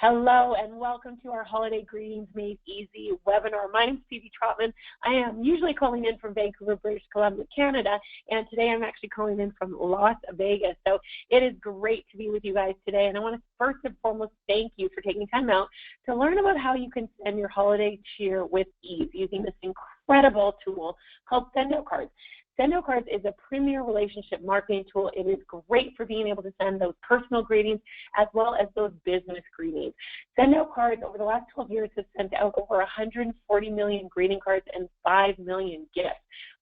Hello and welcome to our Holiday Greetings Made Easy webinar. My name is Phoebe Trotman. I am usually calling in from Vancouver, British Columbia, Canada, and today I'm actually calling in from Las Vegas. So it is great to be with you guys today, and I want to first and foremost thank you for taking time out to learn about how you can send your holiday cheer with ease using this incredible tool called SendOutCards. SendOutCards is a premier relationship marketing tool. It is great for being able to send those personal greetings as well as those business greetings. SendOutCards over the last 12 years has sent out over 140 million greeting cards and 5 million gifts.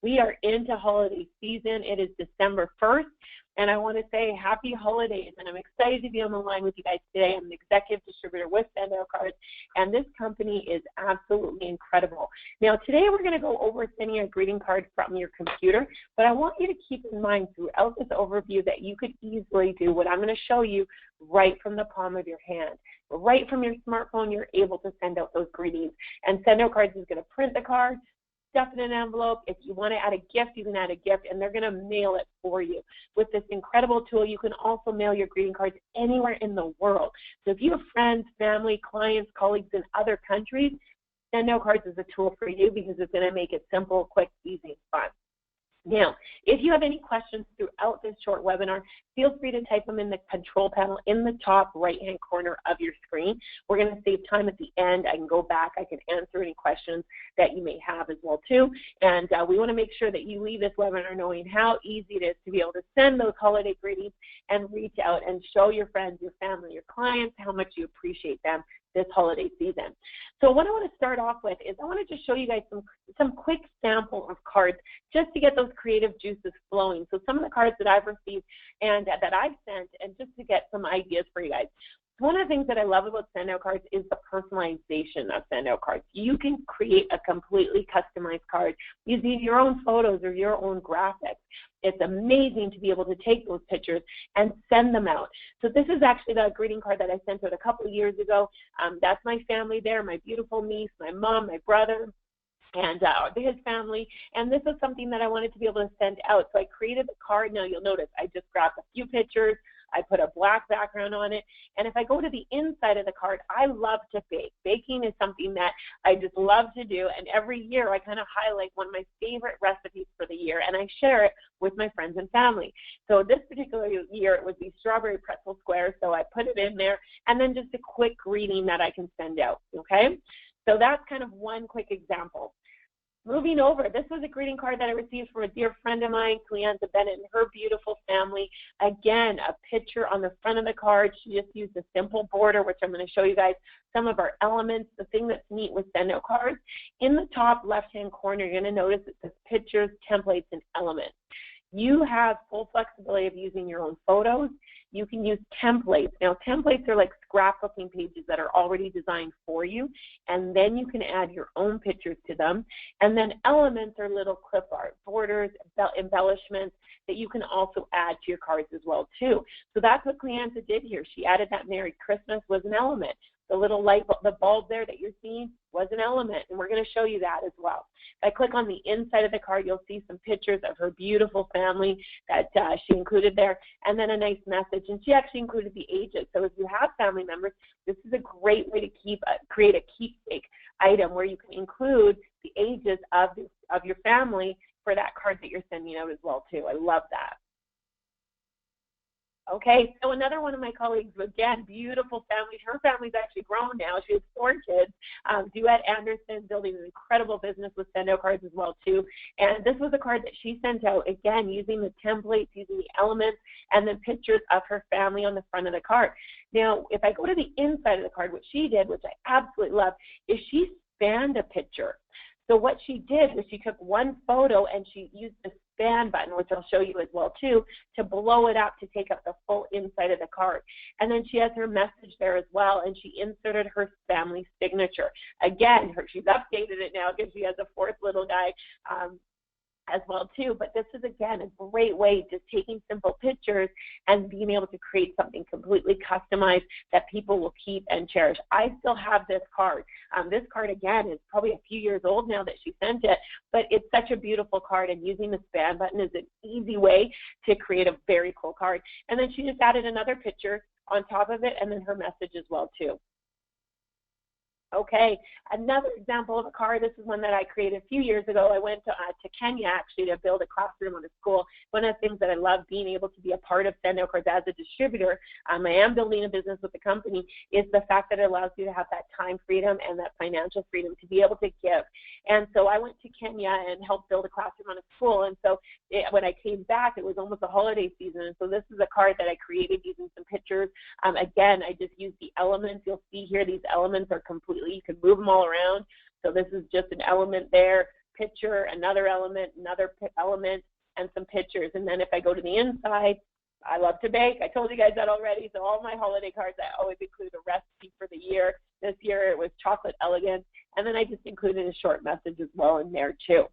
We are into holiday season. It is December 1st. And I want to say happy holidays, and I'm excited to be on the line with you guys today. I'm an executive distributor with SendOutCards, and this company is absolutely incredible. Now, today we're going to go over sending a greeting card from your computer, but I want you to keep in mind throughout this overview that you could easily do what I'm going to show you right from the palm of your hand. Right from your smartphone, you're able to send out those greetings, and SendOutCards is going to print the card, stuff in an envelope. If you want to add a gift, you can add a gift, and they're going to mail it for you. With this incredible tool, you can also mail your greeting cards anywhere in the world. So if you have friends, family, clients, colleagues in other countries, SendOutCards is a tool for you because it's going to make it simple, quick, easy, and fun. Now, if you have any questions throughout this short webinar, feel free to type them in the control panel in the top right-hand corner of your screen. We're going to save time at the end. I can go back. I can answer any questions that you may have as well, too. And we want to make sure that you leave this webinar knowing how easy it is to be able to send those holiday greetings and reach out and show your friends, your family, your clients how much you appreciate them this holiday season. So what I want to start off with is I want to just show you guys some quick sample of cards just to get those creative juices flowing. So some of the cards that I've received and that I've sent, and just to get some ideas for you guys. One of the things that I love about SendOutCards is the personalization of SendOutCards. You can create a completely customized card using your own photos or your own graphics. It's amazing to be able to take those pictures and send them out. So this is actually the greeting card that I sent out a couple of years ago. That's my family there, my beautiful niece, my mom, my brother, and his family, and this is something that I wanted to be able to send out. So I created the card. Now you'll notice I just grabbed a few pictures, I put a black background on it, and if I go to the inside of the card, I love to bake. Baking is something that I just love to do, and every year I kind of highlight one of my favorite recipes for the year, and I share it with my friends and family. So this particular year it was the strawberry pretzel squares, so I put it in there, and then just a quick greeting that I can send out, okay? So that's kind of one quick example. Moving over, this was a greeting card that I received from a dear friend of mine, Cleanza Bennett, and her beautiful family. Again, a picture on the front of the card. She just used a simple border, which I'm going to show you guys some of our elements. The thing that's neat with SendOutCards, in the top left-hand corner, you're going to notice it says pictures, templates, and elements. You have full flexibility of using your own photos. You can use templates. Now, templates are like scrapbooking pages that are already designed for you, and then you can add your own pictures to them. And then elements are little clip art, borders, embellishments that you can also add to your cards as well, too. So that's what Cleanza did here. She added that Merry Christmas was an element. The little light, the bulb there that you're seeing was an element, and we're going to show you that as well. If I click on the inside of the card, you'll see some pictures of her beautiful family that she included there, and then a nice message. And she actually included the ages. So if you have family members, this is a great way to create a keepsake item where you can include the ages of your family for that card that you're sending out as well, too. I love that. Okay, so another one of my colleagues, again, beautiful family. Her family's actually grown now. She has 4 kids. Duet Anderson, building an incredible business with SendOutCards as well, too. And this was a card that she sent out, again, using the templates, using the elements, and then pictures of her family on the front of the card. Now, if I go to the inside of the card, what she did, which I absolutely love, is she spanned a picture. So what she did was she took one photo and she used the span button, which I'll show you as well too, to blow it up to take up the full inside of the card. And then she has her message there as well, and she inserted her family signature. Again, she's updated it now because she has a 4th little guy as well too, but this is again a great way just taking simple pictures and being able to create something completely customized that people will keep and cherish. I still have this card. This card again is probably a few years old now that she sent it, but it's such a beautiful card, and using the span button is an easy way to create a very cool card. And then she just added another picture on top of it, and then her message as well too. Okay, another example of a card, this is one that I created a few years ago. I went to Kenya actually to build a classroom on a school. One of the things that I love being able to be a part of SendOutCards as a distributor, I am building a business with the company, is the fact that it allows you to have that time freedom and that financial freedom to be able to give. And so I went to Kenya and helped build a classroom on a school. And so when I came back, it was almost a holiday season. And so this is a card that I created using some pictures. Again, I just used the elements. You'll see here these elements are completely, you can move them all around. So this is just an element there, picture, another element, and some pictures. And then if I go to the inside, I love to bake. I told you guys that already. So all my holiday cards, I always include a recipe for the year. This year it was chocolate elegance. And then I just included a short message as well in there too.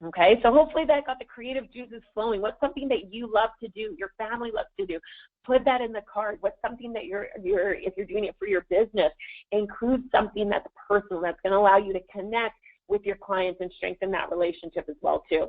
Okay, so hopefully that got the creative juices flowing. What's something that you love to do, your family loves to do? Put that in the card. What's something that if you're doing it for your business, include something that's personal, that's going to allow you to connect with your clients and strengthen that relationship as well too.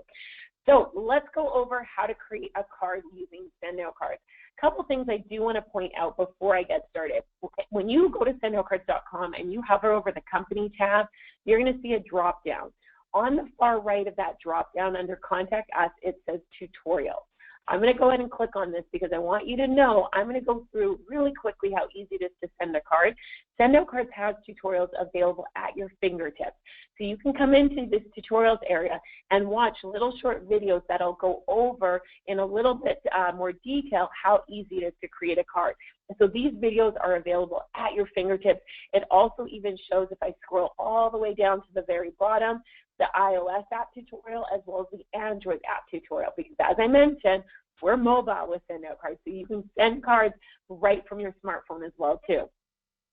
So let's go over how to create a card using SendOutCards. A couple things I do want to point out before I get started. When you go to SendOutCards.com and you hover over the company tab, you're going to see a drop down. On the far right of that drop down under Contact Us, it says Tutorial. I'm going to go ahead and click on this because I want you to know I'm going to go through really quickly how easy it is to send a card. SendOutCards has tutorials available at your fingertips. So you can come into this tutorials area and watch little short videos that'll go over in a little bit more detail how easy it is to create a card. And so these videos are available at your fingertips. It also even shows, if I scroll all the way down to the very bottom, the iOS app tutorial as well as the Android app tutorial, because as I mentioned, we're mobile with SendOutCards, so you can send cards right from your smartphone as well too.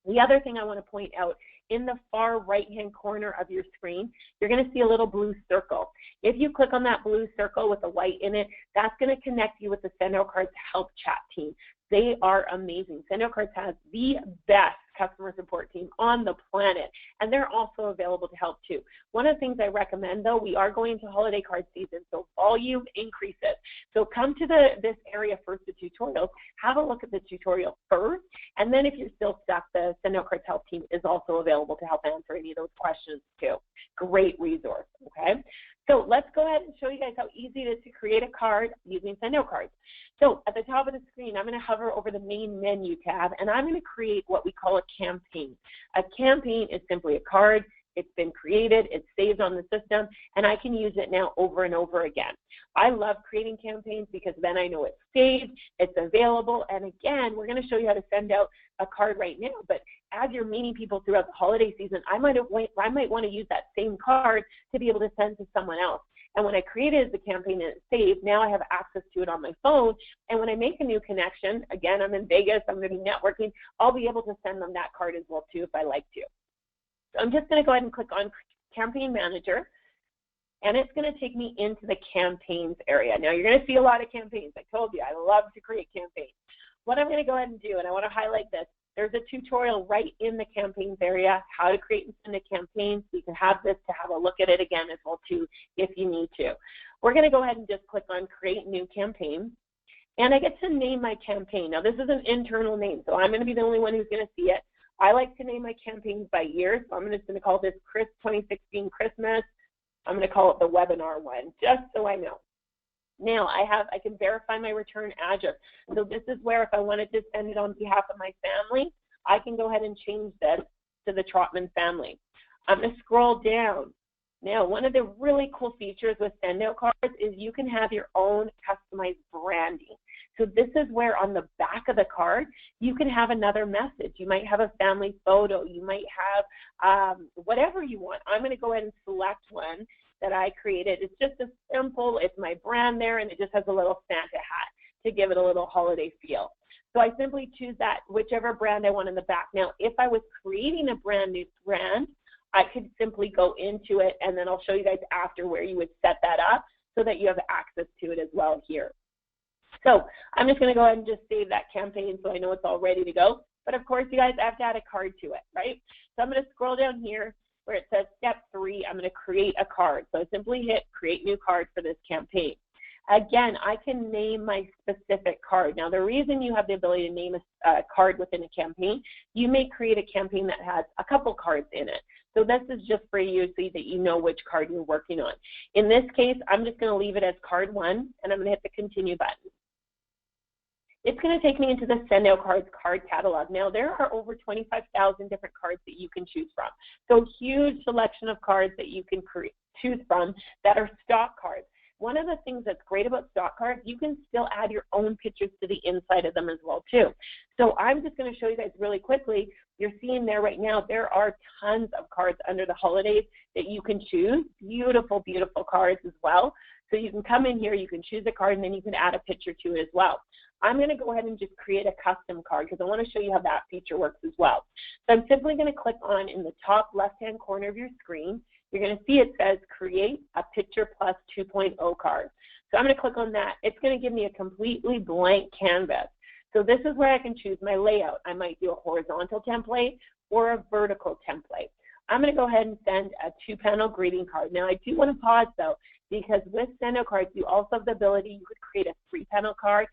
The other thing I want to point out, in the far right-hand corner of your screen, you're going to see a little blue circle. If you click on that blue circle with a light in it, that's going to connect you with the SendOutCards help chat team. They are amazing. SendOutCards has the best customer support team on the planet, and they're also available to help too. One of the things I recommend, though, we are going to holiday card season, so volume increases. So come to this area first, the tutorials, have a look at the tutorial first, and then if you're still stuck, the SendOutCards help team is also available to help answer any of those questions too. Great resource, okay? So let's go ahead and show you guys how easy it is to create a card using SendOutCards. So at the top of the screen, I'm going to hover over the main menu tab, and I'm going to create what we call a campaign. A campaign is simply a card. It's been created, it's saved on the system, and I can use it now over and over again. I love creating campaigns because then I know it's saved, it's available, and again, we're going to show you how to send out a card right now, but as you're meeting people throughout the holiday season, I might want to use that same card to be able to send to someone else. And when I created the campaign and it's saved, now I have access to it on my phone. And when I make a new connection, again, I'm in Vegas, I'm going to be networking, I'll be able to send them that card as well too if I like to. So I'm just going to go ahead and click on Campaign Manager, and it's going to take me into the campaigns area. Now you're going to see a lot of campaigns. I told you, I love to create campaigns. What I'm going to go ahead and do, and I want to highlight this, there's a tutorial right in the campaigns area, how to create and send a campaign. So you can have this to have a look at it again as well too if you need to. We're going to go ahead and just click on Create New Campaign. And I get to name my campaign. Now this is an internal name, so I'm going to be the only one who's going to see it. I like to name my campaigns by year, so I'm just going to call this 2016 Christmas. I'm going to call it the webinar one, just so I know. Now I can verify my return address. So this is where if I wanted to send it on behalf of my family, I can go ahead and change this to the Trotman family. I'm going to scroll down. Now, one of the really cool features with SendOutCards is you can have your own customized branding. So this is where on the back of the card, you can have another message. You might have a family photo. You might have whatever you want. I'm going to go ahead and select one that I created. It's just a simple, it's my brand there, and it just has a little Santa hat to give it a little holiday feel. So I simply choose that, whichever brand I want in the back. Now, if I was creating a brand new brand, I could simply go into it, and then I'll show you guys after where you would set that up so that you have access to it as well here. So I'm just going to go ahead and just save that campaign so I know it's all ready to go. But of course, you guys have to add a card to it, right? So I'm going to scroll down here where it says step 3, I'm going to create a card. So I simply hit create new card for this campaign. Again, I can name my specific card. Now, the reason you have the ability to name a card within a campaign, you may create a campaign that has a couple cards in it. So this is just for you so that you know which card you're working on. In this case, I'm just going to leave it as card 1, and I'm going to hit the continue button. It's going to take me into the SendOutCards card catalog. Now, there are over 25,000 different cards that you can choose from. So huge selection of cards that you can choose from that are stock cards. One of the things that's great about stock cards, you can still add your own pictures to the inside of them as well too. So I'm just going to show you guys really quickly. You're seeing there right now, there are tons of cards under the holidays that you can choose. Beautiful, beautiful cards as well. So you can come in here, you can choose a card, and then you can add a picture to it as well. I'm going to go ahead and just create a custom card because I want to show you how that feature works as well. So I'm simply going to click on in the top left-hand corner of your screen. You're going to see it says Create a Picture Plus 2.0 card. So I'm going to click on that. It's going to give me a completely blank canvas. So this is where I can choose my layout. I might do a horizontal template or a vertical template. I'm going to go ahead and send a 2-panel greeting card. Now, I do want to pause, though, because with SendOutCards, you also have the ability, you could create a 3-panel card.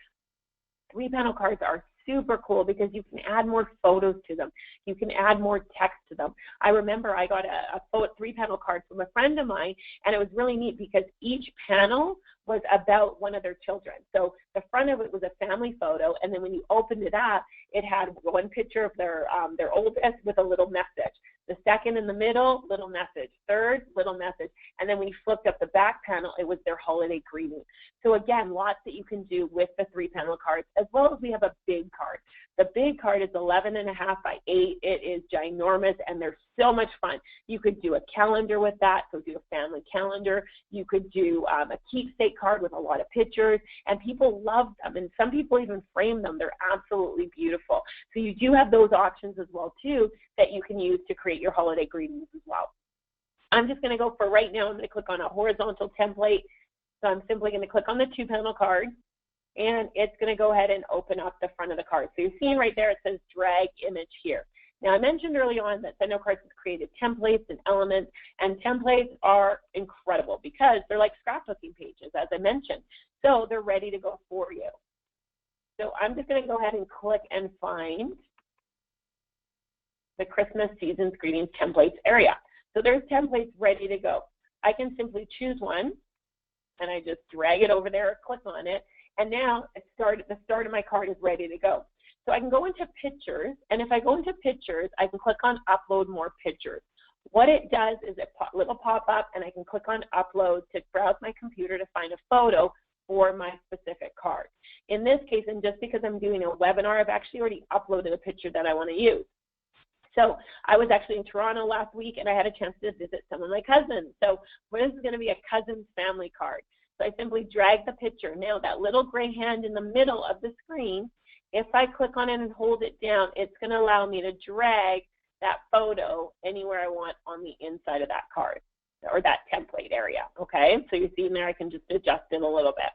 3-panel cards are super cool because you can add more photos to them. You can add more text to them. I remember I got a 3-panel card from a friend of mine, and it was really neat because each panel was about one of their children. So the front of it was a family photo, and then when you opened it up, it had one picture of their oldest with a little message. The second in the middle, little message. Third, little message. And then when you flipped up the back panel, it was their holiday greeting. So again, lots that you can do with the 3-panel cards, as well as we have a big card. The big card is 11.5 by 8. It is ginormous, and they're so much fun. You could do a calendar with that, so do a family calendar. You could do a keepsake card with a lot of pictures, and people love them, and some people even frame them. They're absolutely beautiful. So you do have those options as well, too, that you can use to create your holiday greetings as well. I'm just going to go for right now, I'm going to click on a horizontal template. So I'm simply going to click on the 2-panel card, and it's going to go ahead and open up the front of the card. So you're seeing right there, it says drag image here. Now, I mentioned early on that SendOutCards has created templates and elements, and templates are incredible because they're like scrapbooking pages, as I mentioned. So they're ready to go for you. So I'm just going to go ahead and click and find the Christmas Seasons Greetings Templates area. So there's templates ready to go. I can simply choose one, and I just drag it over there or click on it, and now the start of my card is ready to go. So I can go into pictures, and if I go into pictures, I can click on upload more pictures. What it does is a little pop-up, and I can click on upload to browse my computer to find a photo for my specific card. In this case, and just because I'm doing a webinar, I've actually already uploaded a picture that I want to use. So I was actually in Toronto last week, and I had a chance to visit some of my cousins. So this is going to be a cousin's family card. So I simply drag the picture. Now that little gray hand in the middle of the screen, if I click on it and hold it down, it's going to allow me to drag that photo anywhere I want on the inside of that card or that template area, okay? So you see there, I can just adjust it a little bit.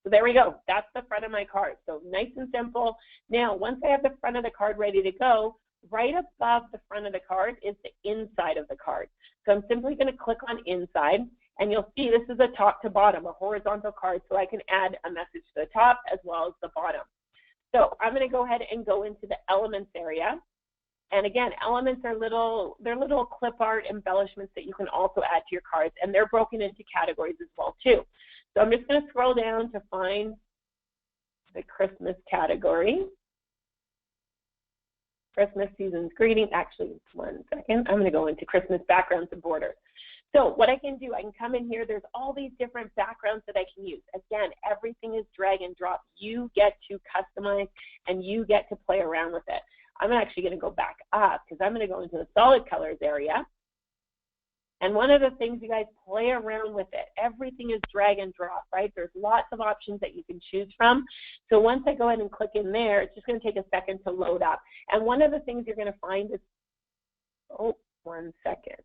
So there we go. That's the front of my card. So nice and simple. Now, once I have the front of the card ready to go, right above the front of the card is the inside of the card. So I'm simply going to click on inside, and you'll see this is a top to bottom, a horizontal card, so I can add a message to the top as well as the bottom. So I'm going to go ahead and go into the elements area. And again, elements are little clip art embellishments that you can also add to your cards, and they're broken into categories as well too. So I'm just going to scroll down to find the Christmas category. Christmas Seasons Greetings. Actually, one second. I'm going to go into Christmas backgrounds and borders. So what I can do, I can come in here. There's all these different backgrounds that I can use. Again, everything is drag and drop. You get to customize, and you get to play around with it. I'm actually going to go back up because I'm going to go into the solid colors area. And one of the things, you guys, play around with it. Everything is drag and drop, right? There's lots of options that you can choose from. So once I go ahead and click in there, it's just going to take a second to load up. And one of the things you're going to find is, oh, one second.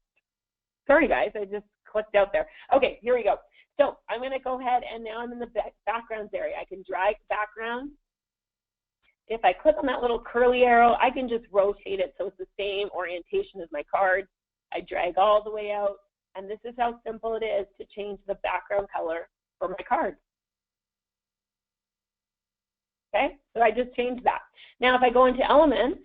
Sorry, guys, I just clicked out there. Okay, here we go. So I'm going to go ahead, and now I'm in the backgrounds area. I can drag background. If I click on that little curly arrow, I can just rotate it so it's the same orientation as my card. I drag all the way out, and this is how simple it is to change the background color for my card. okay? So I just changed that. Now if I go into elements,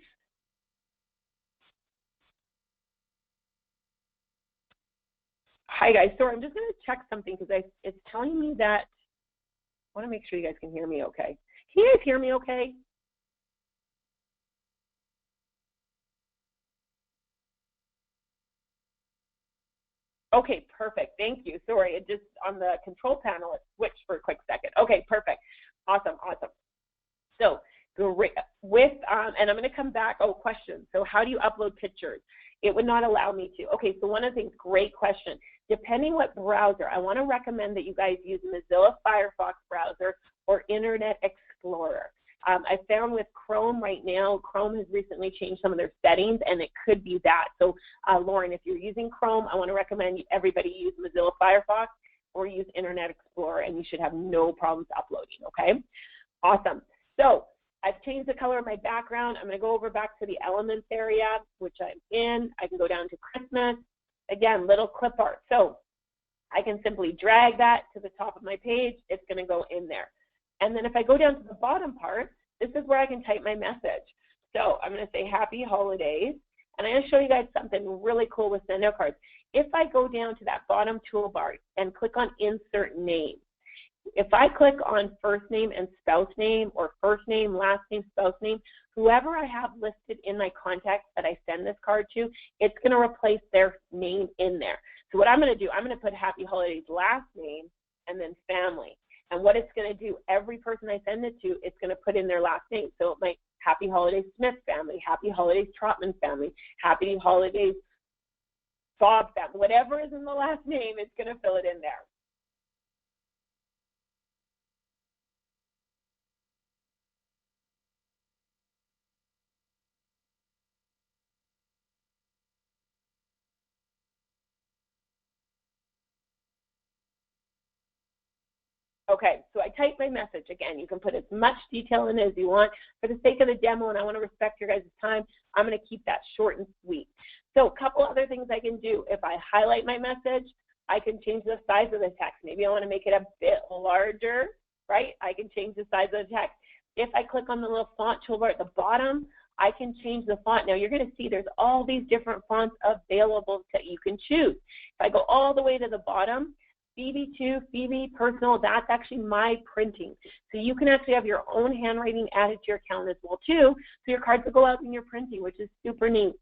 hi guys, sorry, I'm just going to check something because it's telling me that, I want to make sure you guys can hear me okay. Can you guys hear me okay? Okay, perfect. Thank you. Sorry, it just on the control panel, it switched for a quick second. Okay, perfect. Awesome, awesome. So with, and I'm going to come back, oh, questions. So how do you upload pictures? It would not allow me to. Okay, so one of the things, great question. Depending what browser, I want to recommend that you guys use Mozilla Firefox browser or Internet Explorer. I found with Chrome right now, Chrome has recently changed some of their settings, and it could be that. So, Lauren, if you're using Chrome, I want to recommend everybody use Mozilla Firefox or use Internet Explorer, and you should have no problems uploading, okay? Awesome. So I've changed the color of my background. I'm going to go over back to the elements area, which I'm in. I can go down to Christmas. Again, little clip art. So I can simply drag that to the top of my page. It's going to go in there. And then if I go down to the bottom part, this is where I can type my message. So I'm going to say happy holidays. And I'm going to show you guys something really cool with SendOutCards. If I go down to that bottom toolbar and click on insert name, if I click on first name and spouse name, or first name, last name, spouse name, whoever I have listed in my contacts that I send this card to, it's going to replace their name in there. So what I'm going to do, I'm going to put happy holidays last name and then family. And what it's going to do, every person I send it to, it's going to put in their last name. So it might happy holidays Smith family, happy holidays Trotman family, happy holidays Bob family, whatever is in the last name, it's going to fill it in there. Okay, so I type my message. Again, you can put as much detail in as you want. For the sake of the demo, and I want to respect your guys' time, I'm going to keep that short and sweet. So a couple other things I can do. If I highlight my message, I can change the size of the text. Maybe I want to make it a bit larger, right? I can change the size of the text. If I click on the little font toolbar at the bottom, I can change the font. Now you're going to see there's all these different fonts available that you can choose. If I go all the way to the bottom, Phoebe2, Phoebe Personal, that's actually my printing. So you can actually have your own handwriting added to your account as well too, so your cards will go out in your printing, which is super neat.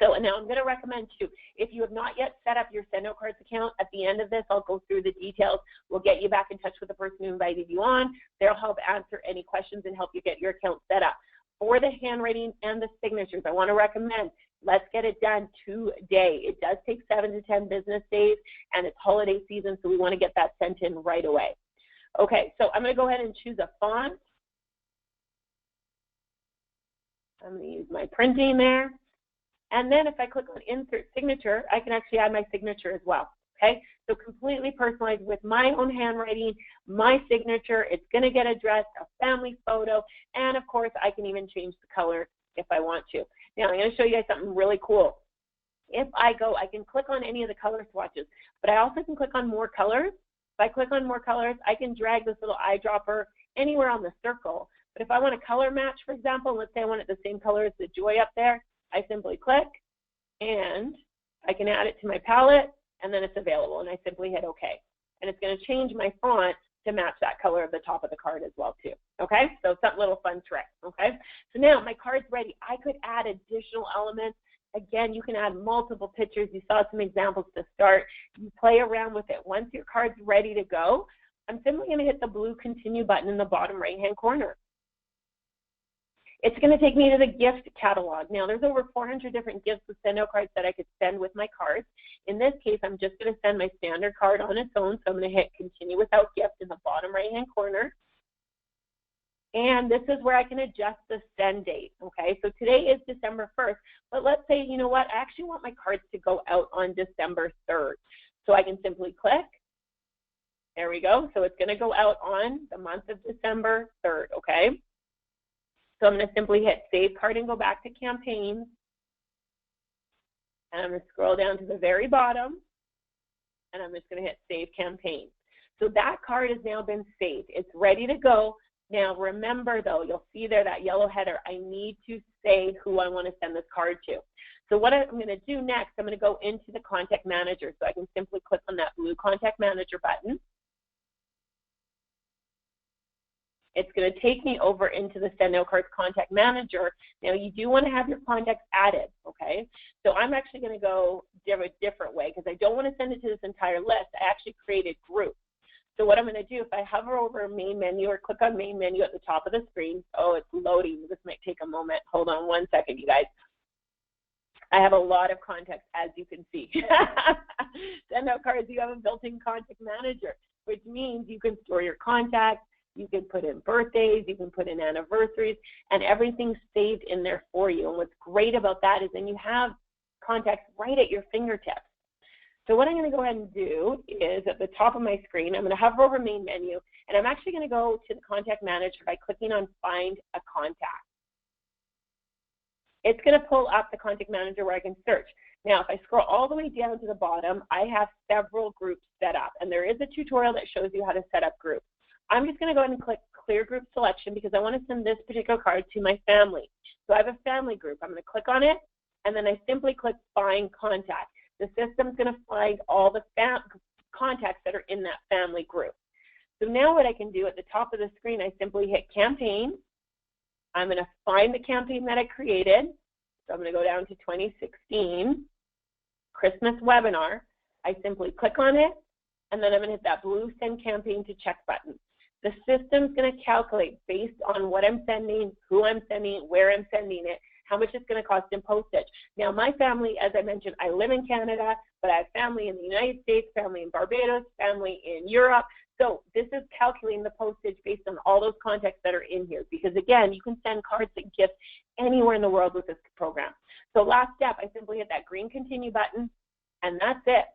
So and now I'm going to recommend too, if you have not yet set up your SendOutCards account, at the end of this I'll go through the details. We'll get you back in touch with the person who invited you on. They'll help answer any questions and help you get your account set up. For the handwriting and the signatures, I want to recommend, let's get it done today. It does take 7 to 10 business days, and it's holiday season, so we want to get that sent in right away. Okay, so I'm going to go ahead and choose a font. I'm going to use my printing there. And then if I click on Insert Signature, I can actually add my signature as well. Okay, so completely personalized with my own handwriting, my signature. It's going to get addressed, a family photo, and of course I can even change the color if I want to. Now I'm going to show you guys something really cool. If I go, I can click on any of the color swatches, but I also can click on more colors. If I click on more colors, I can drag this little eyedropper anywhere on the circle. But if I want a color match, for example, let's say I want it the same color as the joy up there, I simply click and I can add it to my palette, and then it's available, and I simply hit OK. And it's going to change my font to match that color of the top of the card as well too. Okay, so some little fun trick. Okay, so now my card's ready. I could add additional elements. Again, you can add multiple pictures. You saw some examples to start. You play around with it. Once your card's ready to go, I'm simply going to hit the blue continue button in the bottom right-hand corner. It's going to take me to the gift catalog. Now, there's over 400 different gifts with SendOutCards that I could send with my cards. In this case, I'm just going to send my standard card on its own, so I'm going to hit continue without gift in the bottom right-hand corner. And this is where I can adjust the send date, okay? So today is December 1st, but let's say, you know what, I actually want my cards to go out on December 3rd. So I can simply click. There we go. So it's going to go out on the month of December 3rd, okay? So I'm going to simply hit Save Card and go back to Campaigns. And I'm going to scroll down to the very bottom, and I'm just going to hit Save Campaign. So that card has now been saved. It's ready to go. Now remember though, you'll see there that yellow header, I need to say who I want to send this card to. So what I'm going to do next, I'm going to go into the Contact Manager. So I can simply click on that blue Contact Manager button. It's going to take me over into the SendOutCards Contact Manager. Now you do want to have your contacts added, okay? So I'm actually going to go a different way because I don't want to send it to this entire list. I actually created groups. So what I'm going to do, if I hover over main menu or click on main menu at the top of the screen, oh, it's loading. This might take a moment. Hold on one second, you guys. I have a lot of contacts, as you can see. SendOutCards, you have a built-in contact manager, which means you can store your contacts, you can put in birthdays, you can put in anniversaries, and everything's saved in there for you. And what's great about that is then you have contacts right at your fingertips. So what I'm going to go ahead and do is at the top of my screen, I'm going to hover over main menu, and I'm actually going to go to the Contact Manager by clicking on Find a Contact. It's going to pull up the Contact Manager where I can search. Now, if I scroll all the way down to the bottom, I have several groups set up, and there is a tutorial that shows you how to set up groups. I'm just going to go ahead and click Clear Group Selection because I want to send this particular card to my family. So I have a family group. I'm going to click on it, and then I simply click Find Contact. The system's going to find all the contacts that are in that family group. So now what I can do at the top of the screen, I simply hit Campaign. I'm going to find the campaign that I created. So I'm going to go down to 2016 Christmas webinar. I simply click on it, and then I'm going to hit that blue Send Campaign to Check button. The system's going to calculate based on what I'm sending, who I'm sending, where I'm sending it, how much it's going to cost in postage. Now, my family, as I mentioned, I live in Canada, but I have family in the United States, family in Barbados, family in Europe. So this is calculating the postage based on all those contacts that are in here. Because again, you can send cards and gifts anywhere in the world with this program. So last step, I simply hit that green Continue button, and that's it.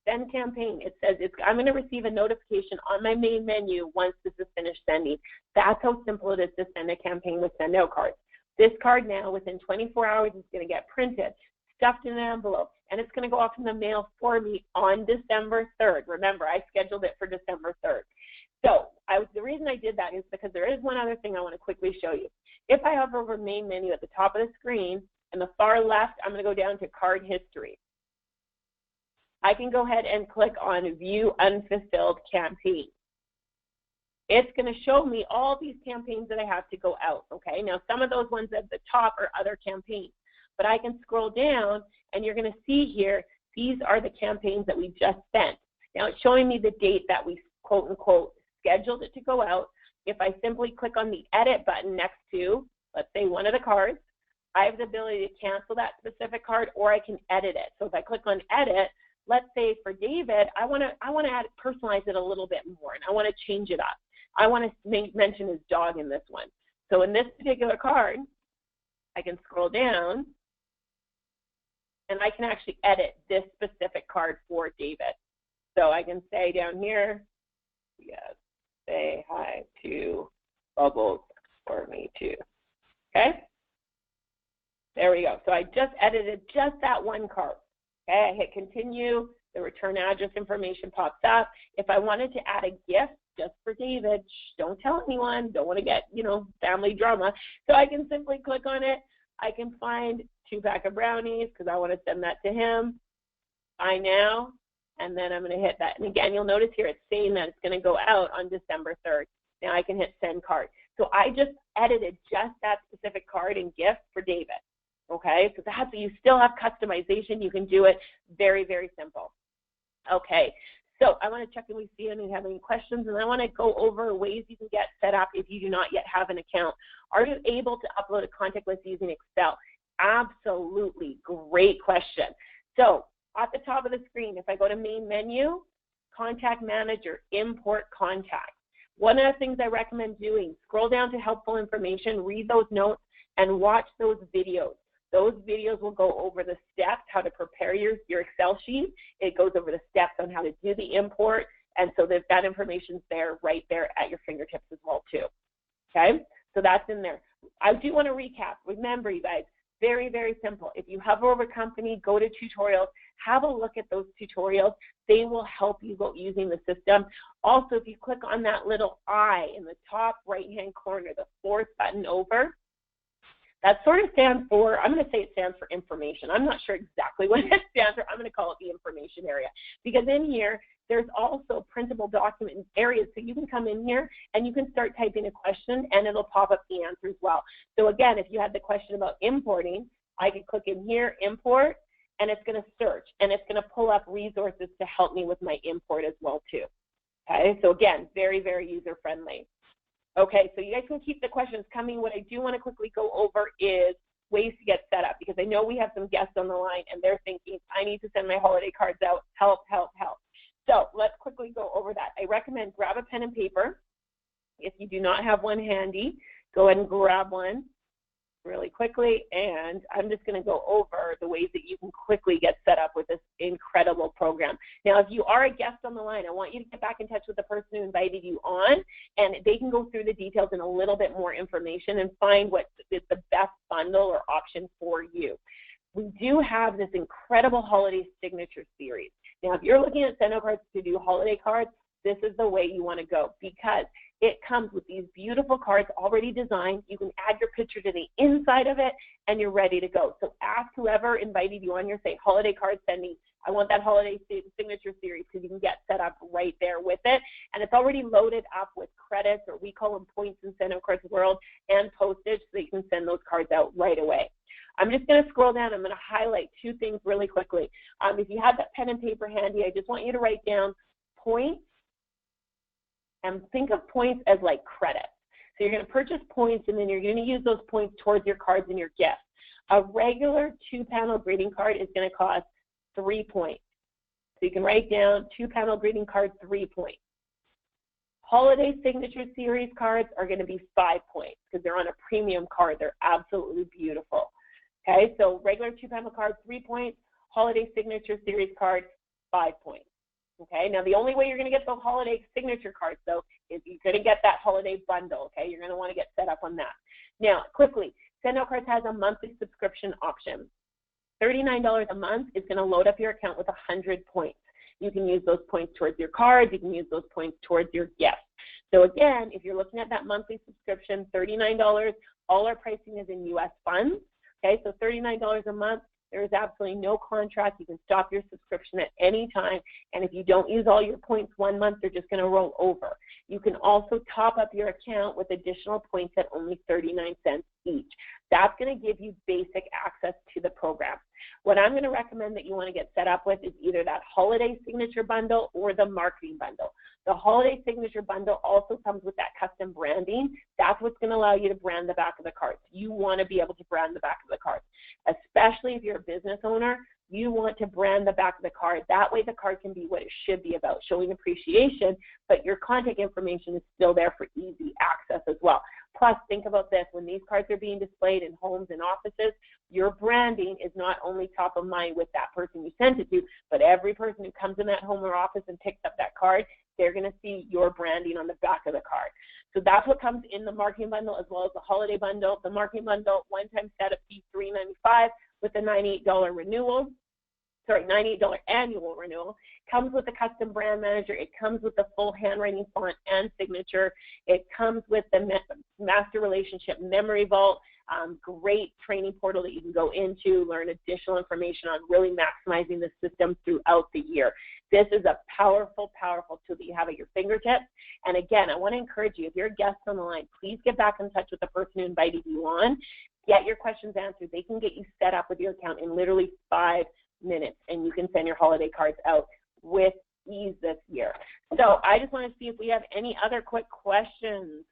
Send campaign. It says I'm going to receive a notification on my main menu once this is finished sending. That's how simple it is to send a campaign with SendOutCards. This card now, within 24 hours, is going to get printed, stuffed in an envelope, and it's going to go off in the mail for me on December 3rd. Remember, I scheduled it for December 3rd. So the reason I did that is because there is one other thing I want to quickly show you. If I hover over main menu at the top of the screen, in the far left, I'm going to go down to Card History. I can go ahead and click on View Unfulfilled Campaign. It's going to show me all these campaigns that I have to go out, okay? Now, some of those ones at the top are other campaigns, but I can scroll down, and you're going to see here, these are the campaigns that we just sent. Now, it's showing me the date that we, quote, unquote, scheduled it to go out. If I simply click on the Edit button next to, let's say, one of the cards, I have the ability to cancel that specific card, or I can edit it. So if I click on Edit, let's say for David, I want to personalize it a little bit more, and I want to change it up. I want to mention his dog in this one. So in this particular card, I can scroll down, and I can actually edit this specific card for David. So I can say down here, yes, say hi to Bubbles for me too. Okay? There we go. So I just edited just that one card. Okay, I hit Continue. The return address information pops up. If I wanted to add a gift just for David, don't tell anyone, don't want to get, family drama. So I can simply click on it. I can find 2-pack of brownies because I want to send that to him. Buy now, and then I'm going to hit that. And again, you'll notice here it's saying that it's going to go out on December 3rd. Now I can hit Send Card. So I just edited just that specific card and gift for David. Okay, so that's, you still have customization. You can do it very, very simple. Okay, so I want to check in with you and if you have any questions, and I want to go over ways you can get set up if you do not yet have an account. Are you able to upload a contact list using Excel? Absolutely, great question. So at the top of the screen, if I go to Main Menu, Contact Manager, Import Contacts. One of the things I recommend doing, scroll down to helpful information, read those notes, and watch those videos. Those videos will go over the steps, how to prepare your Excel sheet. It goes over the steps on how to do the import, and so that information's there, right there at your fingertips as well too. Okay, so that's in there. I do want to recap. Remember, you guys, Very, very simple. If you hover over company, go to tutorials, have a look at those tutorials. They will help you go using the system. Also, if you click on that little I in the top right-hand corner, the fourth button over, that sort of stands for, I'm going to say it stands for information. I'm not sure exactly what it stands for. I'm going to call it the information area, because in here, there's also printable document areas. So you can come in here and you can start typing a question and it'll pop up the answer as well. So again, if you had the question about importing, I could click in here, import, and it's going to search and it's going to pull up resources to help me with my import as well too. Okay, so again, very, very user-friendly. Okay, so you guys can keep the questions coming. What I do want to quickly go over is ways to get set up, because I know we have some guests on the line and they're thinking, I need to send my holiday cards out, help, help, help. So let's quickly go over that. I recommend grab a pen and paper. If you do not have one handy, go ahead and grab one really quickly, and I'm just going to go over the ways that you can quickly get set up with this incredible program. Now, if you are a guest on the line, I want you to get back in touch with the person who invited you on, and they can go through the details and a little bit more information and find what is the best bundle or option for you. We do have this incredible holiday signature series. Now, if you're looking at SendOutCards to do holiday cards, this is the way you want to go, because it comes with these beautiful cards already designed. You can add your picture to the inside of it, and you're ready to go. So ask whoever invited you on your say, holiday card sending, I want that holiday signature series, because you can get set up right there with it. And it's already loaded up with credits, or we call them points in SendOutCards world, and postage, so you can send those cards out right away. I'm just going to scroll down. I'm going to highlight two things really quickly. If you have that pen and paper handy, I just want you to write down points, and think of points as like credits. So you're going to purchase points, and then you're going to use those points towards your cards and your gifts. A regular 2-panel greeting card is going to cost 3 points. So you can write down 2-panel greeting card, 3 points. Holiday signature series cards are going to be 5 points, because they're on a premium card. They're absolutely beautiful. Okay, so regular 2-panel card, 3 points. Holiday signature series card, 5 points. Okay, now the only way you're going to get those holiday signature cards, though, is you're going to get that holiday bundle. Okay, you're going to want to get set up on that. Now, quickly, SendOutCards has a monthly subscription option. $39 a month is going to load up your account with 100 points. You can use those points towards your cards. You can use those points towards your gifts. So again, if you're looking at that monthly subscription, $39, all our pricing is in U.S. funds. Okay, so $39 a month. There is absolutely no contract. You can stop your subscription at any time, and if you don't use all your points 1 month, they're just going to roll over. You can also top up your account with additional points at only 39 cents each. That's going to give you basic access to the program. What I'm going to recommend that you want to get set up with is either that holiday signature bundle or the marketing bundle. The holiday signature bundle also comes with that custom branding. That's what's going to allow you to brand the back of the cards. You want to be able to brand the back of the cards, especially if you're a business owner. You want to brand the back of the card. That way the card can be what it should be about, showing appreciation, but your contact information is still there for easy access as well. Plus, think about this. When these cards are being displayed in homes and offices, your branding is not only top of mind with that person you sent it to, but every person who comes in that home or office and picks up that card, they're going to see your branding on the back of the card. So that's what comes in the marketing bundle as well as the holiday bundle. The marketing bundle, one-time setup fee $3.95 with a $98 renewal. $98 annual renewal. Comes with a custom brand manager. It comes with the full handwriting font and signature. It comes with the master relationship memory vault. Great training portal that you can go into, learn additional information on really maximizing the system throughout the year. This is a powerful, powerful tool that you have at your fingertips. And again, I want to encourage you, if you're a guest on the line, please get back in touch with the person who invited you on. Get your questions answered. They can get you set up with your account in literally 5 minutes, and you can send your holiday cards out with ease this year. So I just want to see if we have any other quick questions.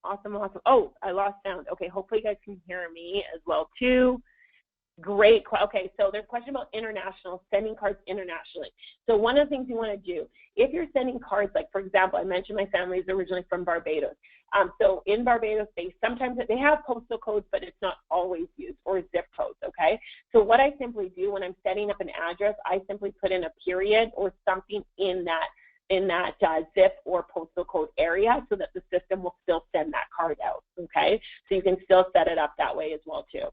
Awesome, awesome. Oh, I lost sound. Okay, hopefully you guys can hear me as well too. Great. Okay, so there's a question about international, sending cards internationally. So one of the things you want to do, if you're sending cards, like for example, I mentioned my family is originally from Barbados. So in Barbados, sometimes they have postal codes, but it's not always used, or zip codes, okay? So what I simply do when I'm setting up an address, I simply put in a period or something in that zip or postal code area so that the system will still send that card out, okay? So you can still set it up that way as well too.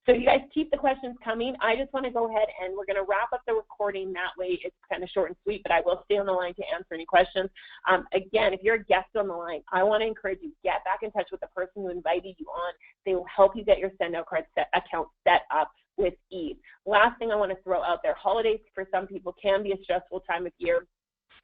So you guys keep the questions coming. I just want to go ahead and we're going to wrap up the recording that way. It's kind of short and sweet, but I will stay on the line to answer any questions. Again, if you're a guest on the line, I want to encourage you, get back in touch with the person who invited you on. They will help you get your SendOutCards account set up with ease. Last thing I want to throw out there, holidays for some people can be a stressful time of year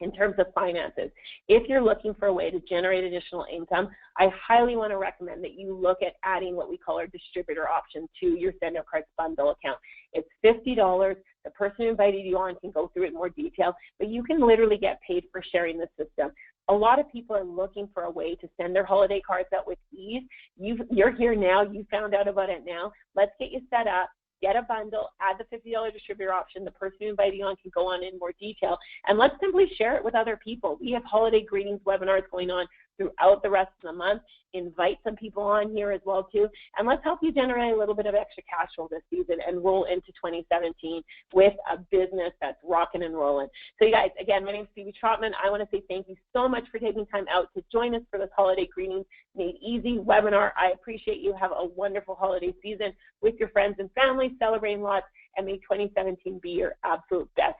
in terms of finances. If you're looking for a way to generate additional income, I highly want to recommend that you look at adding what we call our distributor option to your SendOutCards bundle account. It's $50. The person who invited you on can go through it in more detail, but you can literally get paid for sharing the system. A lot of people are looking for a way to send their holiday cards out with ease. You're here now. You found out about it now. Let's get you set up. Get a bundle, add the $50 distributor option. The person who invited you on can go on in more detail. And let's simply share it with other people. We have holiday greetings webinars going on throughout the rest of the month. Invite some people on here as well too. And let's help you generate a little bit of extra cash flow this season and roll into 2017 with a business that's rocking and rolling. So you guys, again, my name is Phoebe Trotman. I want to say thank you so much for taking time out to join us for this Holiday Greetings Made Easy webinar. I appreciate you. Have a wonderful holiday season with your friends and family, celebrating lots, and may 2017 be your absolute best